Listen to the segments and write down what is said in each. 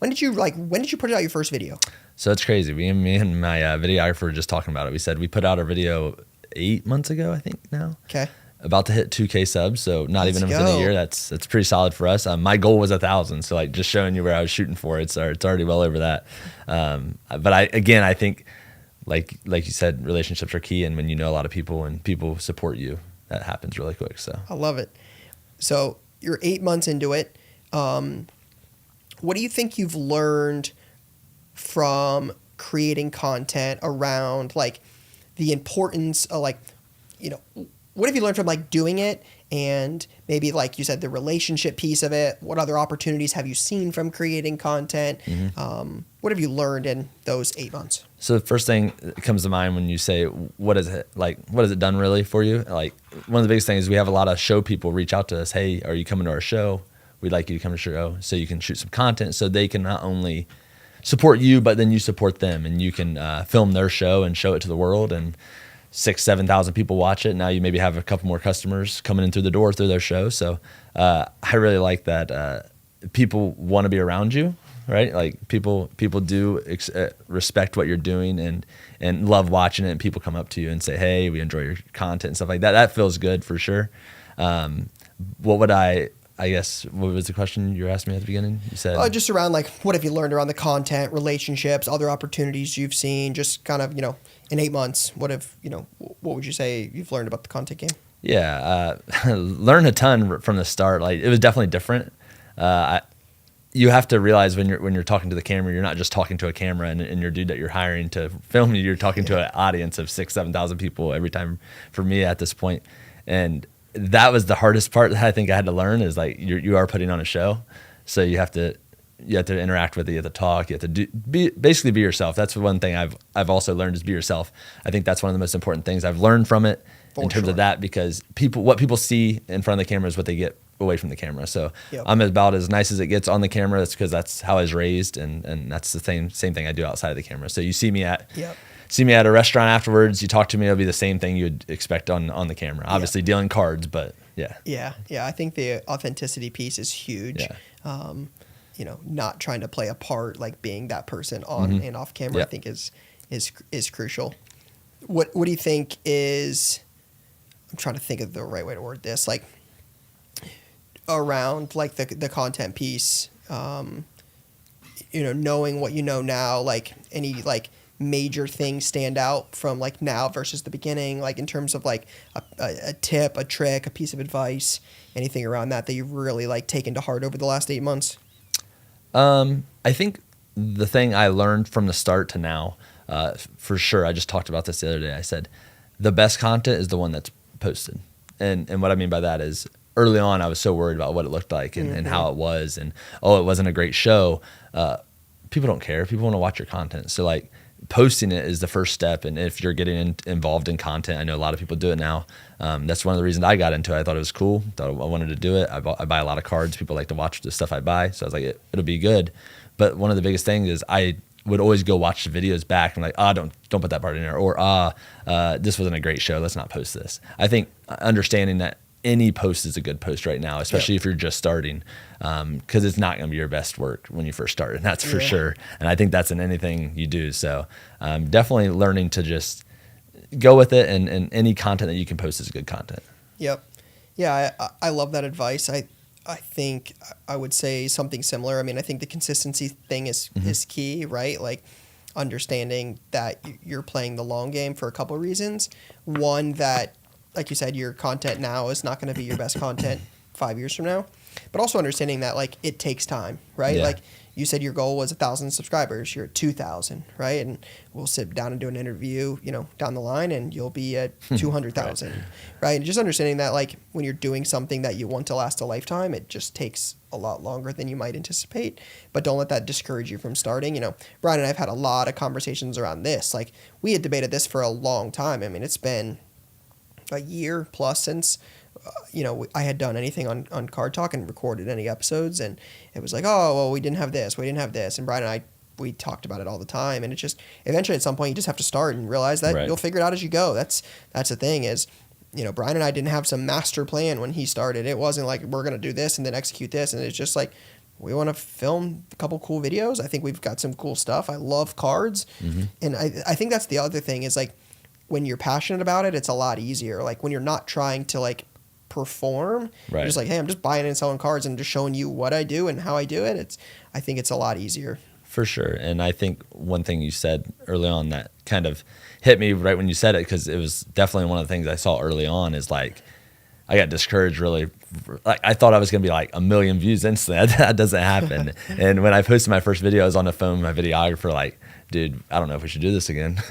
when did you put out your first video? So it's crazy. Me and my videographer were just talking about it. We said we put out our video 8 months ago, I think now. Okay. About to hit 2K subs, so not Let's even within go. a year. That's pretty solid for us. My goal was 1,000, so like just showing you where I was shooting for. It's already well over that. But I think like you said, relationships are key, and when you know a lot of people and people support you, that happens really quick. So I love it. So you're 8 months into it. What do you think you've learned from creating content around like the importance of like, what have you learned from like doing it, and maybe like you said, the relationship piece of it? What other opportunities have you seen from creating content? What have you learned in those 8 months? So the first thing that comes to mind when you say, what has it done really for you? Like one of the biggest things is we have a lot of show people reach out to us. Hey, are you coming to our show? We'd like you to come to the show so you can shoot some content so they can not only support you, but then you support them, and you can film their show and show it to the world, and 6,000-7,000 people watch it. Now you maybe have a couple more customers coming in through the door through their show. So I really like that people want to be around you, right? Like people do respect what you're doing and love watching it, and people come up to you and say, hey, we enjoy your content and stuff like that. That feels good for sure. What was the question you were asking me at the beginning? You said just around like, what have you learned around the content, relationships, other opportunities you've seen, just kind of, in 8 months, what would you say you've learned about the content game? Yeah, learned a ton from the start. Like it was definitely different. You have to realize when you're talking to the camera, you're not just talking to a camera and your dude that you're hiring to film you. You're talking to an audience of 6,000-7,000 people every time for me at this point. And that was the hardest part that I think I had to learn, is like you are putting on a show. So you have to interact with it, you have to talk, you have to basically be yourself. That's one thing I've also learned, is be yourself. I think that's one of the most important things I've learned from it in terms of that, because what people see in front of the camera is what they get away from the camera. So I'm about as nice as it gets on the camera. That's because that's how I was raised, and that's the same thing I do outside of the camera. So you see me at a restaurant afterwards, you talk to me, it'll be the same thing you'd expect on the camera. Obviously dealing cards, but yeah. Yeah. I think the authenticity piece is huge. Yeah. Not trying to play a part, like being that person on and off camera, I think is crucial. What do you think is, I'm trying to think of the right way to word this, like around like the content piece, knowing what you know now, like any like major things stand out from like now versus the beginning, like in terms of like a tip, a trick, a piece of advice, anything around that you've really like taken to heart over the last 8 months? I think the thing I learned from the start to now, for sure, I just talked about this the other day. I said the best content is the one that's posted. And what I mean by that is, early on I was so worried about what it looked like and how it was, and it wasn't a great show. People don't care. People want to watch your content. So like posting it is the first step. And if you're getting involved in content, I know a lot of people do it now. That's one of the reasons I got into it. I thought it was cool. Thought I wanted to do it. I buy a lot of cards. People like to watch the stuff I buy. So I was like, it'll be good. But one of the biggest things is I would always go watch the videos back and like, don't put that part in there, or this wasn't a great show, let's not post this. I think understanding that any post is a good post right now, especially if you're just starting, because it's not going to be your best work when you first start, and that's for sure. And I think that's in anything you do. So definitely learning to just go with it, and any content that you can post is good content. Yep. Yeah, I love that advice. I think I would say something similar. I mean, I think the consistency thing is key, right? Like understanding that you're playing the long game for a couple of reasons. One, that, like you said, your content now is not going to be your best content 5 years from now, but also understanding that like it takes time, right? Yeah. Like you said, your goal was 1,000 subscribers. You're at 2,000, right? And we'll sit down and do an interview, down the line, and you'll be at 200,000, right? And just understanding that like when you're doing something that you want to last a lifetime, it just takes a lot longer than you might anticipate. But don't let that discourage you from starting. Brian and I have had a lot of conversations around this. Like we had debated this for a long time. I mean, it's been a year plus since I had done anything on Card Talk and recorded any episodes, and it was like, oh, well, we didn't have this, and Brian and I, we talked about it all the time, and it just, eventually at some point you just have to start and realize that you'll figure it out as you go. That's the thing is, Brian and I didn't have some master plan when he started. It wasn't like we're going to do this and then execute this, and it's just like we want to film a couple cool videos. I think we've got some cool stuff. I love cards. And I think that's the other thing is like when you're passionate about it, it's a lot easier. Like when you're not trying to like perform, you're just like, hey, I'm just buying and selling cards and just showing you what I do and how I do it. I think it's a lot easier. For sure. And I think one thing you said early on that kind of hit me right when you said it, because it was definitely one of the things I saw early on is like, I got discouraged really. Like I thought I was going to be like 1 million views instantly. That doesn't happen. And when I posted my first video, I was on the phone with my videographer like, dude, I don't know if we should do this again.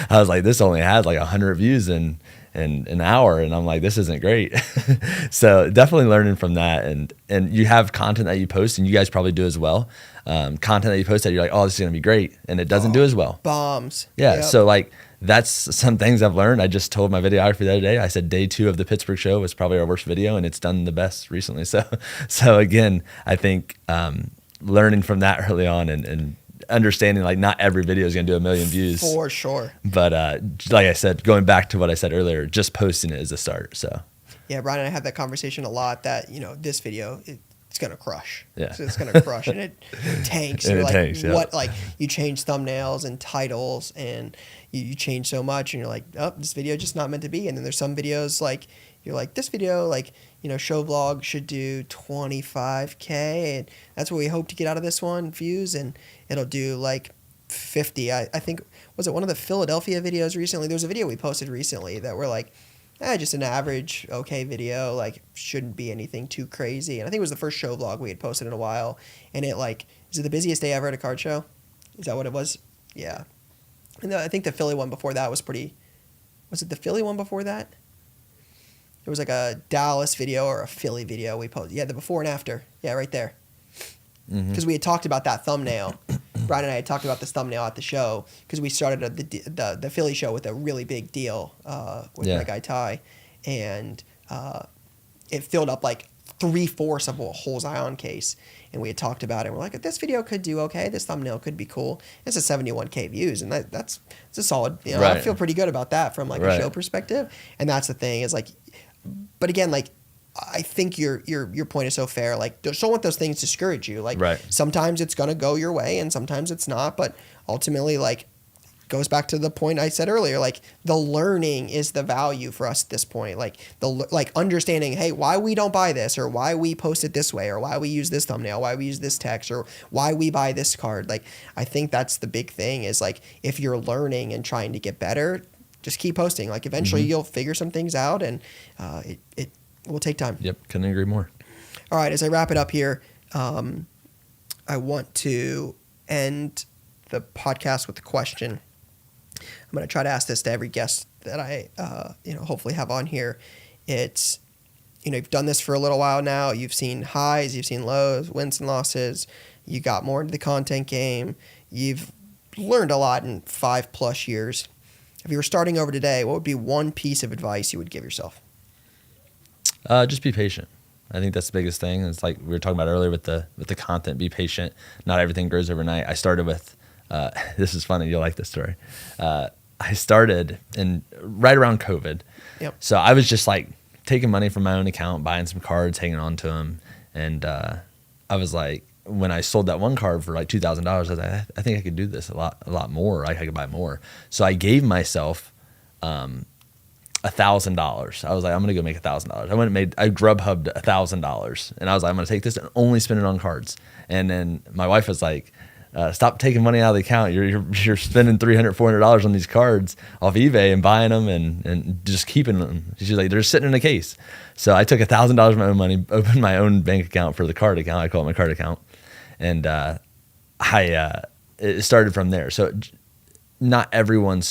I was like, this only had like 100 views in an hour. And I'm like, this isn't great. So definitely learning from that. And you have content that you post, and you guys probably do as well. Content that you post that you're like, oh, this is going to be great. And it doesn't do as well. Bombs. Yeah. Yep. So like, that's some things I've learned. I just told my videographer the other day, I said day 2 of the Pittsburgh show was probably our worst video, and it's done the best recently. So again, I think learning from that early on and understanding like not every video is going to do 1 million views. For sure. But like I said, going back to what I said earlier, just posting it is a start. So yeah, Brian and I had that conversation a lot that, this video, it's going to crush. Yeah. So it's going to crush and it tanks. And You're it like, tanks, yeah. what, like you change thumbnails and titles and you change so much and you're like, oh, this video just not meant to be. And then there's some videos like, you're like, this video, like, show vlog should do 25K and that's what we hope to get out of this one views, and it'll do like 50. I think, was it one of the Philadelphia videos recently? There was a video we posted recently that we're like, just an average, okay video, like shouldn't be anything too crazy. And I think it was the first show vlog we had posted in a while. And it like, is it the busiest day ever at a card show? Is that what it was? Yeah. And I think the Philly one before that was it the Philly one before that? There was like a Dallas video or a Philly video we posted. Yeah, the before and after. Yeah, right there. Because we had talked about that thumbnail. Brian and I had talked about this thumbnail at the show because we started the Philly show with a really big deal with my guy Ty, and it filled up like 3/4 of a whole Zion case, and we had talked about it. We're like, this video could do okay. This thumbnail could be cool. It's a 71K views, and it's a solid. Right. I feel pretty good about that from like a show perspective. And that's the thing is like, but again, like, I think your point is so fair. Like, don't let those things discourage you. Like, sometimes it's gonna go your way, and sometimes it's not. But ultimately, like, goes back to the point I said earlier. Like, the learning is the value for us at this point. Like understanding, hey, why we don't buy this, or why we post it this way, or why we use this thumbnail, why we use this text, or why we buy this card. Like, I think that's the big thing. Is like, if you're learning and trying to get better, just keep posting. Like, eventually you'll figure some things out, and it will take time. Yep, couldn't agree more. All right, as I wrap it up here, I want to end the podcast with a question. I'm going to try to ask this to every guest that I, hopefully have on here. It's, you've done this for a little while now. You've seen highs, you've seen lows, wins and losses. You got more into the content game. You've learned a lot in 5+ years. If you were starting over today, what would be one piece of advice you would give yourself? Just be patient. I think that's the biggest thing. It's like we were talking about earlier with the content. Be patient. Not everything grows overnight. I started with this is funny. You'll like this story. I started right around COVID. Yep. So I was just like taking money from my own account, buying some cards, hanging on to them, and I was like, when I sold that one card for like $2,000, I was like, I think I could do this a lot more. Like I could buy more. So I gave myself $1,000. I was like, I'm gonna go make $1,000. I Grubhubbed $1,000, and I was like, I'm gonna take this and only spend it on cards. And then my wife was like, stop taking money out of the account. You're spending $300, $400 on these cards off eBay and buying them and just keeping them. She's like, they're sitting in a case. So I took $1,000 of my own money, opened my own bank account for the card account. I call it my card account, and it started from there. So not everyone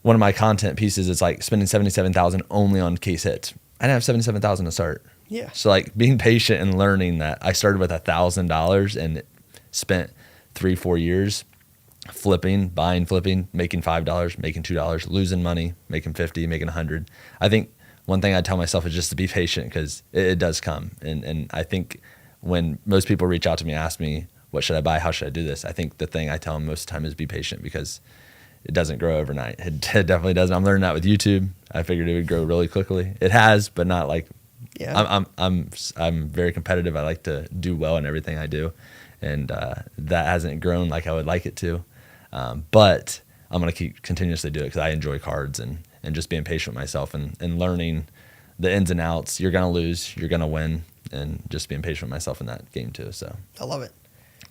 one of my content pieces is like spending $77,000 only on case hits. I didn't have $77,000 to start. Yeah. So like being patient and learning that I started with $1,000 and spent 3-4 years buying, flipping, making $5, making $2, losing money, making 50, making 100. I think one thing I tell myself is just to be patient, because it does come. And I think when most people reach out to me, ask me, what should I buy? How should I do this? I think the thing I tell them most of the time is be patient, because it doesn't grow overnight. It definitely doesn't. I'm learning that with YouTube. I figured it would grow really quickly. It has, but not like Yeah. I'm very competitive. I like to do well in everything I do, and that hasn't grown like I would like it to. But I'm gonna keep continuously do it because I enjoy cards and just being patient with myself and learning the ins and outs. You're gonna lose, you're gonna win, and just being patient with myself in that game too. So I love it.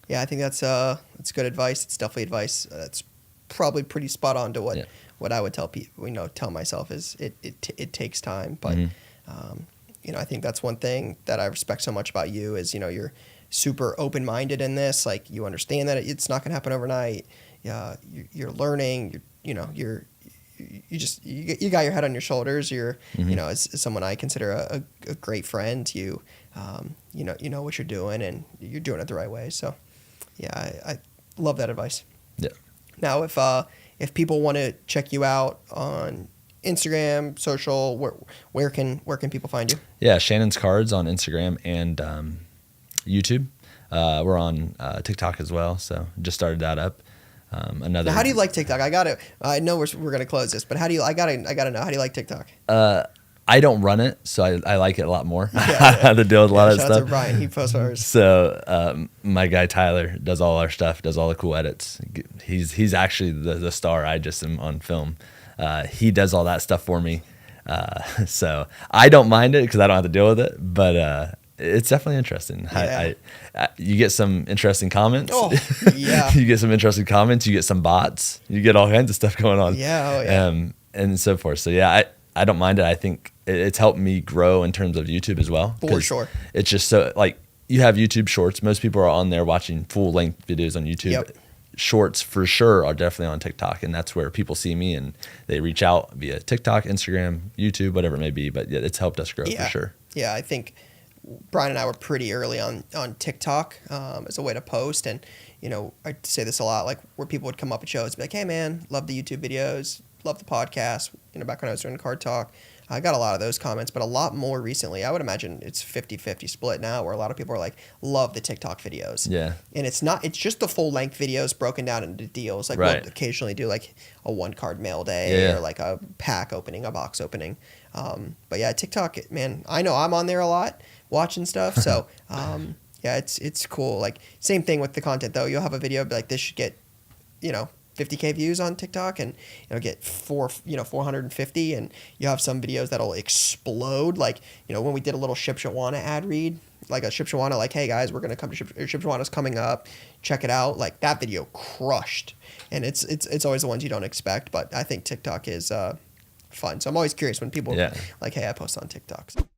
Yeah, I think that's good advice. It's definitely advice that's probably pretty spot on to what I would tell people. Tell myself is it takes time, but I think that's one thing that I respect so much about you is you're super open minded in this. Like you understand that it's not gonna happen overnight. You're learning. You got your head on your shoulders. You're as someone I consider a great friend. You know what you're doing and you're doing it the right way. So yeah, I love that advice. Yeah. Now if people want to check you out on Instagram, social, where can people find you? Yeah, Shannon's Cards on Instagram and YouTube. We're on TikTok as well, so just started that up. Now, how do you like TikTok? I know we're gonna close this, but I gotta know, how do you like TikTok? I don't run it, so I like it a lot more. Yeah. I have to deal with a lot of shout stuff. out to Brian, he posts ours. So my guy Tyler does all our stuff, does all the cool edits. He's actually the star. I just am on film. He does all that stuff for me. So I don't mind it because I don't have to deal with it, but it's definitely interesting. Yeah. You get some interesting comments. Oh, yeah. You get some interesting comments. You get some bots. You get all kinds of stuff going on. Yeah, oh, yeah. And so forth. So yeah, I don't mind it. I think it's helped me grow in terms of YouTube as well. For sure. It's just so like you have YouTube Shorts. Most people are on there watching full length videos on YouTube. Yep. Shorts for sure are definitely on TikTok, and that's where people see me and they reach out via TikTok, Instagram, YouTube, whatever it may be. But yeah, it's helped us grow for sure. Yeah, I think Brian and I were pretty early on TikTok as a way to post, and I say this a lot, like where people would come up at shows, be like, "Hey man, love the YouTube videos, love the podcast." Back when I was doing Card Talk, I got a lot of those comments, but a lot more recently. I would imagine it's 50-50 split now, where a lot of people are like, love the TikTok videos. Yeah. And it's just the full length videos broken down into deals. Like right. We'll occasionally do like a 1-card mail day Yeah. or like a pack opening, a box opening. But yeah, TikTok, man, I know I'm on there a lot watching stuff. So yeah, it's cool. Like same thing with the content though. You'll have a video be like, this should get, 50K views on TikTok and get 450, and you have some videos that'll explode. Like when we did a little Shipshawana ad read, like a Shipshawana, like, hey guys, we're gonna come to Shipshawana's coming up, check it out. Like that video crushed, and it's always the ones you don't expect. But I think TikTok is fun, so I'm always curious when people like, hey, I post on TikTok. So.